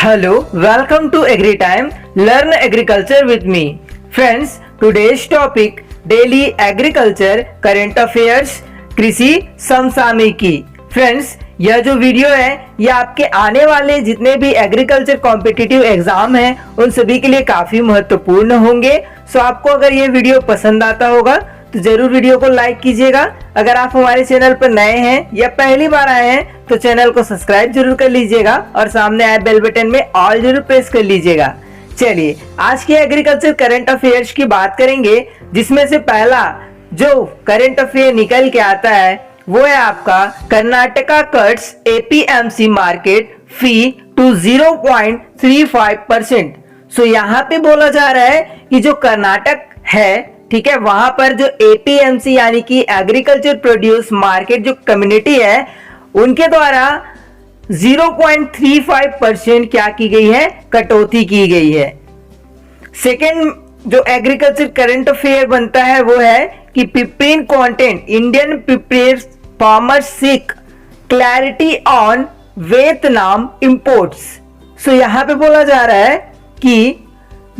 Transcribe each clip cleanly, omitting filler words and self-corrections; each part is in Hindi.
Hello, welcome to Agri Time. Learn agriculture with me. Friends, today's topic daily agriculture current affairs कृषि समसामयिकी। फ्रेंड्स, यह जो वीडियो है यह आपके आने वाले जितने भी एग्रीकल्चर कॉम्पिटिटिव एग्जाम हैं उन सभी के लिए काफी महत्वपूर्ण होंगे। सो आपको अगर ये वीडियो पसंद आता होगा तो जरूर वीडियो को लाइक कीजिएगा। अगर आप हमारे चैनल पर नए हैं या पहली बार आए हैं तो चैनल को सब्सक्राइब जरूर कर लीजिएगा और सामने आए बेल बटन में ऑल जरूर प्रेस कर लीजिएगा। चलिए आज के एग्रीकल्चर करंट अफेयर्स की बात करेंगे, जिसमें से पहला जो करंट अफेयर निकल के आता है वो है आपका Karnataka cuts APMC market fee to 0.35%। So यहाँ पे बोला जा रहा है कि जो कर्नाटक है, ठीक है, वहां पर जो एपीएमसी यानी कि एग्रीकल्चर प्रोड्यूस मार्केट जो कम्युनिटी है उनके द्वारा 0.35% क्या की गई है, कटौती की गई है। सेकेंड जो एग्रीकल्चर करंट अफेयर बनता है वो है कि piperine content Indian pepper farmers seek clarity on Vietnam imports. So यहाँ पे बोला जा रहा है कि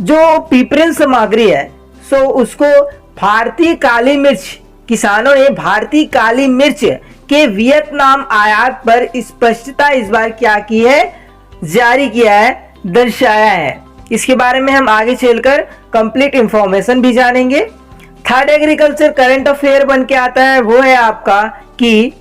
जो पिपरीन सामग्री है सो उसको भारतीय काली मिर्च, किसानों ने भारतीय काली मिर्च के वियतनाम आयात पर स्पष्टता इस बार क्या की है, जारी किया है, दर्शाया है। इसके बारे में हम आगे चलकर कंप्लीट इंफॉर्मेशन भी जानेंगे। थर्ड एग्रीकल्चर करंट अफेयर बन के आता है वो है आपका कि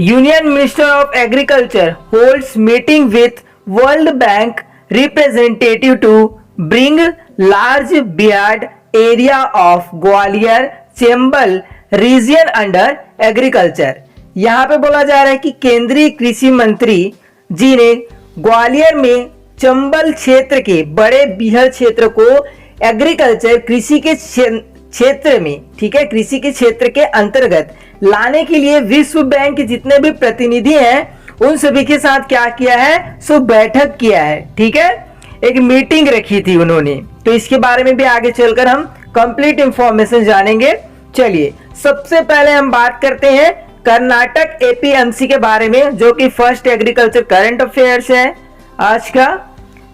union minister of agriculture holds meeting with world bank representative to bring large बियार्ड area of Gwalior Chambal region under agriculture. यहाँ पे बोला जा रहा है कि केंद्रीय कृषि मंत्री जी ने ग्वालियर में चंबल क्षेत्र के बड़े बिहड़ क्षेत्र को एग्रीकल्चर कृषि के क्षेत्र में, ठीक है, कृषि के क्षेत्र के अंतर्गत लाने के लिए विश्व बैंक के जितने भी प्रतिनिधि हैं उन सभी के साथ क्या किया है, सो बैठक किया है, ठीक है, एक मीटिंग रखी थी उन्होंने। तो इसके बारे में भी आगे चलकर हम कंप्लीट इंफॉर्मेशन जानेंगे। चलिए सबसे पहले हम बात करते हैं कर्नाटक एपीएमसी के बारे में, जो कि फर्स्ट एग्रीकल्चर करंट अफेयर्स है आज का।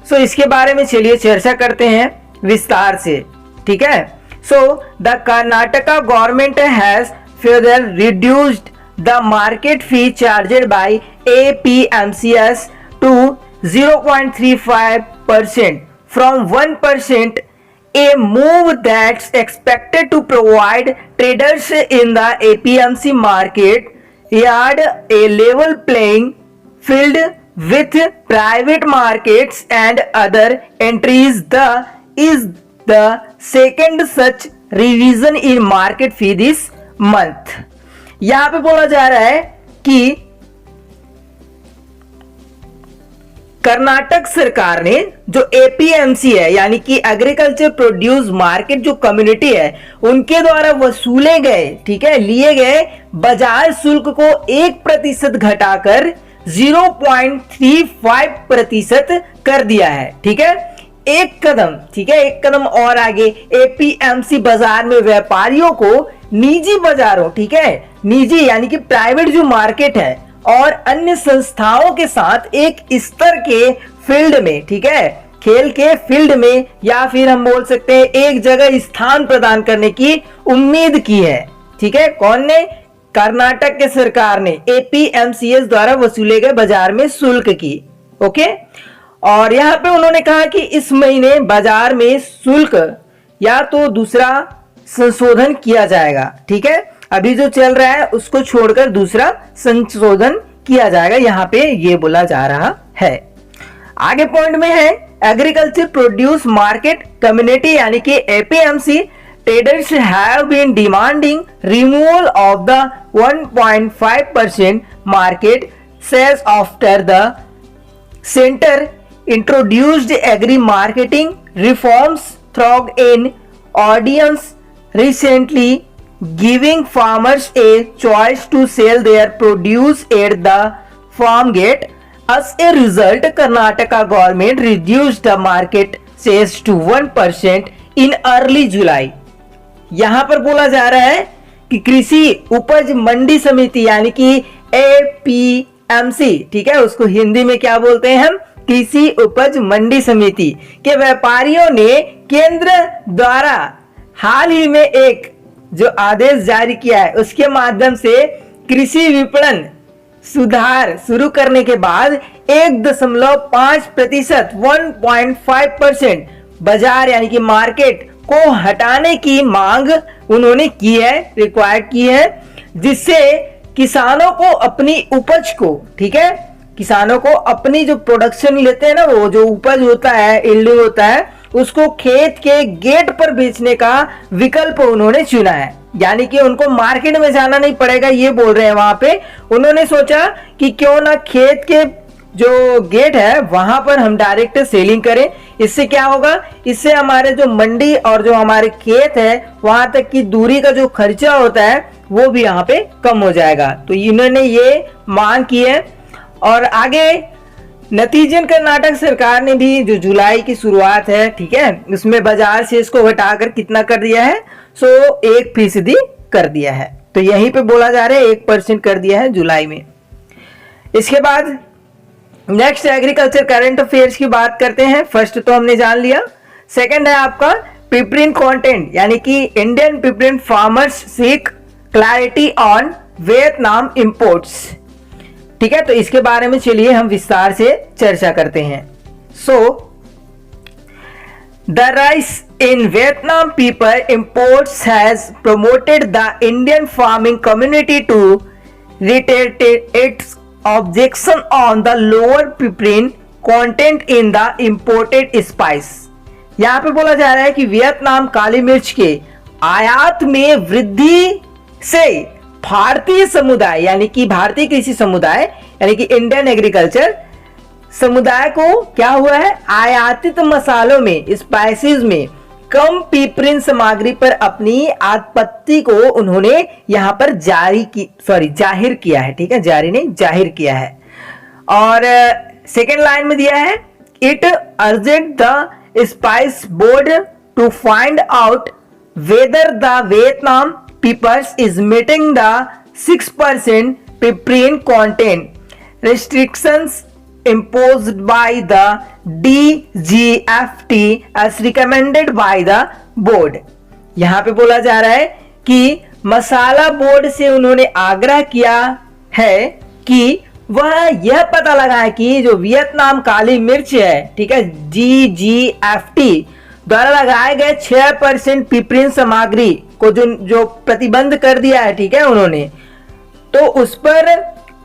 सो इसके बारे में चलिए चर्चा करते हैं विस्तार से, ठीक है। So the Karnataka government has further reduced the market fee charged by APMCs to 0.35% from 1%, a move that's expected to provide traders in the APMC market yard a level playing field with private markets and other entries. Is the second such revision in market fee this month. यहाँ पे बोला जा रहा है कि कर्नाटक सरकार ने जो एपीएमसी है यानी कि एग्रीकल्चर प्रोड्यूस मार्केट जो कम्युनिटी है उनके द्वारा वसूले गए, ठीक है, लिए गए बाजार शुल्क को 1% घटाकर 0.35% कर दिया है, ठीक है। एक कदम, ठीक है, एक कदम और आगे एपीएमसी बाजार में व्यापारियों को निजी बाजारों, ठीक है, निजी यानी कि प्राइवेट जो मार्केट है और अन्य संस्थाओं के साथ एक स्तर के फील्ड में, ठीक है, खेल के फील्ड में, या फिर हम बोल सकते हैं एक जगह स्थान प्रदान करने की उम्मीद की है, ठीक है। कौन ने? कर्नाटक के सरकार ने एपीएमसीएस द्वारा वसूले गए बाजार में शुल्क की, ओके। और यहाँ पे उन्होंने कहा कि इस महीने बाजार में शुल्क या तो दूसरा संशोधन किया जाएगा, ठीक है, अभी जो चल रहा है उसको छोड़कर दूसरा संशोधन किया जाएगा, यहाँ पे ये बोला जा रहा है। आगे पॉइंट में है एग्रीकल्चर प्रोड्यूस मार्केट कम्युनिटी यानी कि APMC traders have been demanding removal of the 1.5% market shares after the centre introduced agri marketing reforms through in ordinance recently, giving farmers a choice to sell their produce at the farm gate. As a result, Karnataka government reduced the market shares to 1% in early July. यहाँ पर बोला जा रहा है कि कृषि उपज मंडी समिति यानी कि एपीएमसी, ठीक है, उसको हिंदी में क्या बोलते हैं हम, कृषि उपज मंडी समिति के व्यापारियों ने केंद्र द्वारा हाल ही में एक जो आदेश जारी किया है उसके माध्यम से कृषि विपणन सुधार शुरू करने के बाद 1.5% 1.5% बाजार यानी कि मार्केट को हटाने की मांग उन्होंने की है, रिक्वायर की है, जिससे किसानों को अपनी उपज को, ठीक है, किसानों को अपनी जो प्रोडक्शन लेते हैं ना, वो जो उपज होता है, यील्डिंग होता है, उसको खेत के गेट पर बेचने का विकल्प उन्होंने चुना है। यानी कि उनको मार्केट में जाना नहीं पड़ेगा, ये बोल रहे हैं। वहां पे उन्होंने सोचा कि क्यों ना खेत के जो गेट है वहां पर हम डायरेक्ट सेलिंग करें। इससे क्या होगा, इससे हमारे जो मंडी और जो हमारे खेत है वहां तक की दूरी का जो खर्चा होता है वो भी यहाँ पे कम हो जाएगा। तो इन्होंने ये मांग की है। और आगे नतीजन कर्नाटक सरकार ने भी जो जुलाई की शुरुआत है, ठीक है, उसमें बाजार से इसको घटाकर कितना कर दिया है, 1% कर दिया है। तो यहीं पे बोला जा रहा है 1% कर दिया है जुलाई में। इसके बाद नेक्स्ट एग्रीकल्चर करंट अफेयर्स की बात करते हैं। फर्स्ट तो हमने जान लिया। सेकंड है आपका पिपरिन कंटेंट, यानी कि Indian पिपरिन farmers seek clarity on Vietnam imports. ठीक है, तो इसके बारे में चलिए हम विस्तार से चर्चा करते हैं। The rice in Vietnam people imports has promoted the Indian farming community to reiterate its objection on the lower piperin content in the imported spice। यहाँ पे बोला जा रहा है कि वियतनाम काली मिर्च के आयात में वृद्धि से भारतीय समुदाय यानी कि भारतीय कृषि समुदाय यानी कि इंडियन एग्रीकल्चर समुदाय को क्या हुआ है, आयातित मसालों में, स्पाइसेस में कम पिपरिन सामग्री पर अपनी आपत्ति को उन्होंने यहां पर जाहिर किया है। ठीक है, जारी नहीं, जाहिर किया है। और सेकेंड लाइन में दिया है, it urged the spice board to find out whether the Vietnam peppers is meeting the 6% piperine content restrictions imposed by the DGFT as recommended by the board। यहां पे बोला जा रहा है कि मसाला बोर्ड से उन्होंने आग्रह किया है कि वह यह पता लगाए कि जो वियतनाम काली मिर्च है, ठीक है, DGFT द्वारा लगाए गए 6% पिपरिन सामग्री को जो प्रतिबंध कर दिया है, ठीक है, उन्होंने, तो उस पर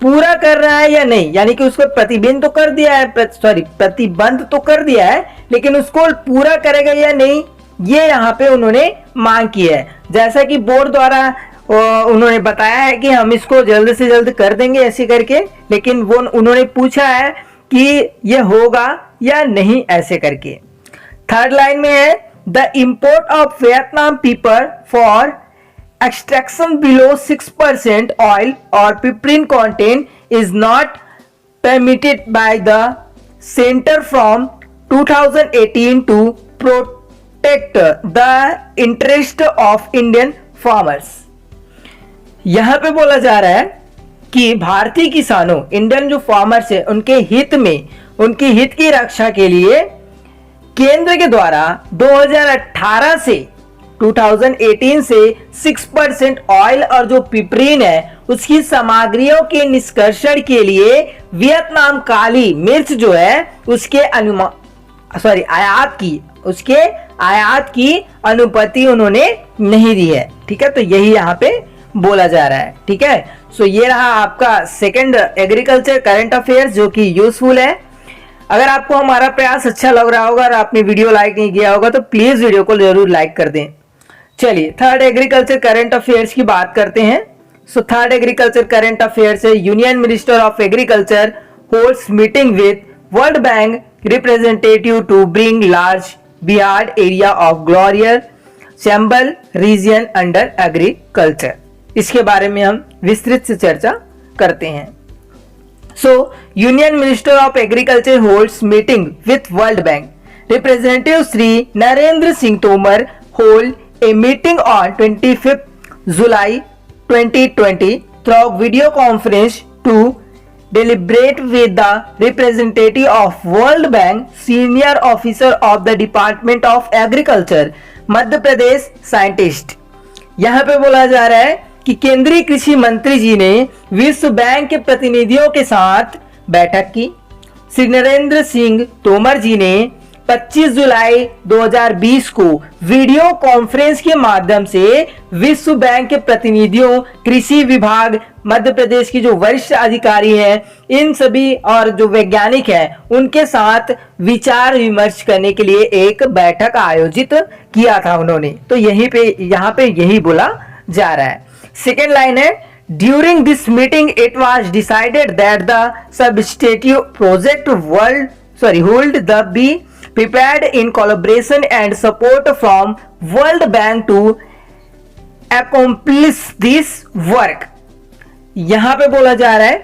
पूरा कर रहा है या नहीं, यानी कि उसको प्रतिबंध तो कर दिया है, प्रतिबंध तो कर दिया है, लेकिन उसको पूरा करेगा या नहीं, ये यहाँ पे उन्होंने मांग की है। जैसा कि बोर्ड द्वारा उन्होंने बताया है कि हम इसको जल्द से जल्द कर देंगे ऐसे करके, लेकिन वो उन्होंने पूछा है कि ये होगा या नहीं ऐसे करके। थर्ड लाइन में है, the import of Vietnam paper for extraction below 6% oil or piperin content is not permitted by the center from 2018 to protect the interest of Indian farmers। यहां पे बोला जा रहा है कि भारतीय किसानों, इंडियन जो फार्मर्स है, उनके हित में, उनके हित की रक्षा के लिए केंद्र के द्वारा 2018 से 2018 से 6% ऑयल और जो पिपरिन है उसकी सामग्रियों के निष्कर्षण के लिए वियतनाम काली मिर्च जो है उसके आयात की अनुमति उन्होंने नहीं दी है। ठीक है, तो यही यहाँ पे बोला जा रहा है। ठीक है, सो ये रहा आपका सेकंड एग्रीकल्चर करंट अफेयर्स जो कि यूजफुल है। अगर आपको हमारा प्रयास अच्छा लग रहा होगा और आपने वीडियो लाइक नहीं किया होगा तो प्लीज वीडियो को जरूर लाइक कर दें। चलिए थर्ड एग्रीकल्चर करंट अफेयर्स की बात करते हैं। So third agriculture current affairs है, union minister of agriculture holds meeting with world bank representative to bring large बिहार area of Gwalior Chambal region under agriculture. इसके बारे में हम विस्तृत से चर्चा करते हैं। So union minister of agriculture holds meeting with world bank representative Shri Narendra Singh Tomar hold a meeting on 25th July 2020 through video conference to deliberate with the representative of World Bank, senior officer of the Department of Agriculture, Madhya Pradesh scientist. यहाँ पे बोला जा रहा है कि केंद्रीय कृषि मंत्री जी ने विश्व बैंक के प्रतिनिधियों के साथ बैठक की। श्री नरेंद्र सिंह तोमर जी ने 25 जुलाई 2020 को वीडियो कॉन्फ्रेंस के माध्यम से विश्व बैंक के प्रतिनिधियों, कृषि विभाग, मध्य प्रदेश की जो वरिष्ठ अधिकारी हैं, इन सभी और जो वैज्ञानिक हैं, उनके साथ विचार विमर्श करने के लिए एक बैठक आयोजित किया था उन्होंने। तो यहाँ पे यही बोला जा रहा है। सेकेंड लाइन है, during this meeting it was decided that the substantive project would be prepared in collaboration and support from World Bank to accomplish this work। यहां पे बोला जा रहा है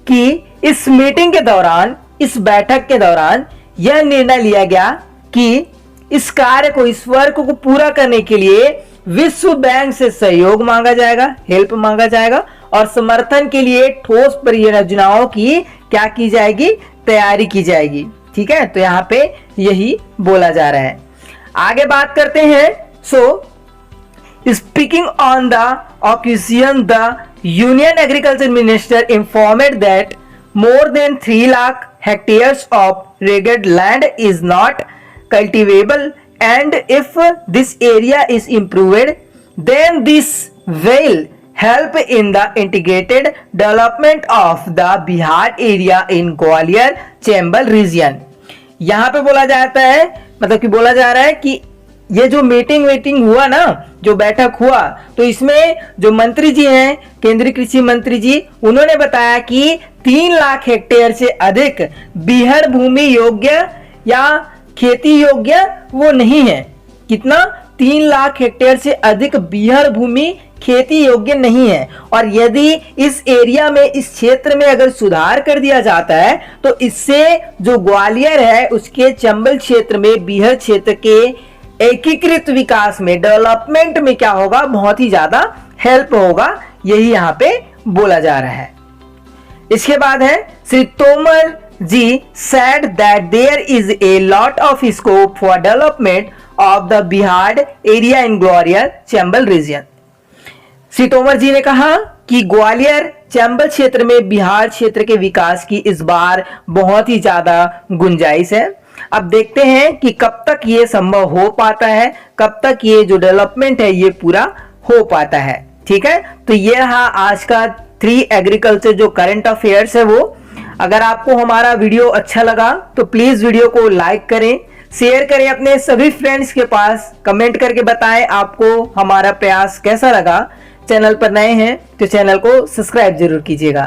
कि इस मीटिंग के दौरान, इस बैठक के दौरान यह निर्णय लिया गया कि इस कार्य को, इस वर्क को पूरा करने के लिए विश्व बैंक से सहयोग मांगा जाएगा, हेल्प मांगा जाएगा और समर्थन के लिए ठोस परियोजनाओं की क्या की जाएगी, तैयारी की जाएगी। ठीक है, तो यहां पे यही बोला जा रहा है। आगे बात करते हैं। Speaking on the occasion, the Union Agriculture Minister informed that more than 3 lakh hectares of rugged land is not cultivable, and if this area is improved, then this will help in the integrated development of the Bihar area in Gwalior Chambal region। यहाँ पे बोला जाता है, मतलब कि बोला जा रहा है कि ये जो मीटिंग हुआ ना, जो बैठक हुआ, तो इसमें जो मंत्री जी हैं, केंद्रीय कृषि मंत्री जी, उन्होंने बताया कि 3 लाख हेक्टेयर से अधिक बीहड़ भूमि योग्य या खेती योग्य वो नहीं है। कितना? 3 लाख हेक्टेयर से अधिक बीहड़ भूमि खेती योग्य नहीं है, और यदि इस एरिया में, इस क्षेत्र में अगर सुधार कर दिया जाता है तो इससे जो ग्वालियर है उसके चंबल क्षेत्र में, बीहड़ क्षेत्र के एकीकृत विकास में, डेवलपमेंट में क्या होगा, बहुत ही ज्यादा हेल्प होगा। यही यहाँ पे बोला जा रहा है। इसके बाद है, श्री तोमर जी said that there is a lot of scope for development of the Bihar area in Gwalior Chambal region। Shri Tomar जी ने कहा कि ग्वालियर चंबल क्षेत्र में बिहार क्षेत्र के विकास की इस बार बहुत ही ज्यादा गुंजाइश है। अब देखते हैं कि कब तक ये संभव हो पाता है, कब तक ये जो डेवलपमेंट है ये पूरा हो पाता है। ठीक है, तो ये रहा आज का 3 एग्रीकल्चर जो करंट अफेयर्स है वो। अगर आपको हमारा वीडियो अच्छा लगा तो प्लीज वीडियो को लाइक करें, शेयर करें अपने सभी फ्रेंड्स के पास, कमेंट करके बताएं आपको हमारा प्रयास कैसा लगा। चैनल पर नए हैं तो चैनल को सब्सक्राइब जरूर कीजिएगा।